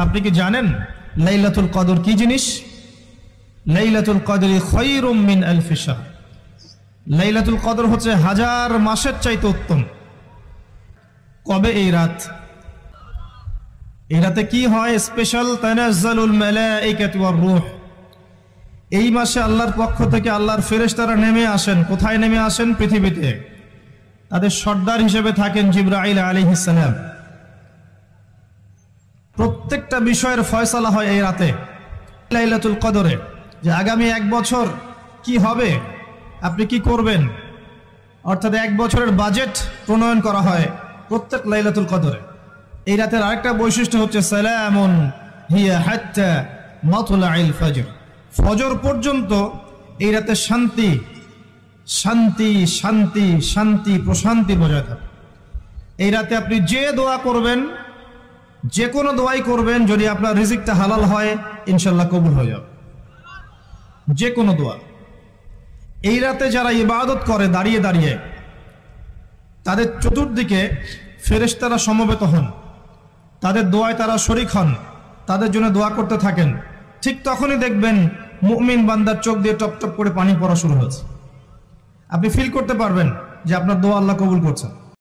আপনি কি জানেন লাইলাতুল কদর কি জিনিস? লাইলাতুল কদরি খায়রুম মিন আলফি শাহর। লাইলাতুল কদর হচ্ছে হাজার মাসের চাইতে উত্তম। কবে এই রাত? এই রাতে কি হয়? স্পেশাল তানাজ্জালুল মালাইকাতু ওয়ার রূহ। এই মাসে আল্লাহর পক্ষ থেকে আল্লাহর ফেরেশতারা নেমে আসেন। কোথায় নেমে আসেন? পৃথিবীতে। তাদের সর্দার হিসেবে থাকেন জিবরাইল আলাইহিস সালাম। প্রত্যেকটা বিষয়ের ফয়সালা হয় এই রাতে, লাইলাতুল কদরে। যে আগামী এক বছর কি হবে, আপনি কি করবেন, অর্থাৎ এক বছরের বাজেট প্রণয়ন করা হয় প্রত্যেক লাইলাতুল কদরে। এই রাতের আরেকটা বৈশিষ্ট্য হচ্ছে সালামুন হিয়া হাত্তা মাতলাইল ফজর। ফজর পর্যন্ত এই রাতে শান্তি শান্তি শান্তি শান্তি প্রশান্তি বজায় থাকে। এই রাতে আপনি যে দোয়া করবেন, যে কোনো দোয়াই করবেন, যদি আপনার রিজিকটা হালাল হয় ইনশাল্লাহ কবুল হয়ে যাবে। যে কোনো দোয়া। এই রাতে যারা ইবাদত করে দাঁড়িয়ে দাঁড়িয়ে, তাদের চতুর্দিকে ফেরেশতারা সমবেত হন, তাদের দোয়ায় তারা শরীক হন, তাদের জন্য দোয়া করতে থাকেন। ঠিক তখনই দেখবেন মুমিন বান্দার চোখ দিয়ে টপ টপ করে পানি পড়া শুরু হয়েছে। আপনি ফিল করতে পারবেন যে আপনার দোয়া আল্লাহ কবুল করছেন।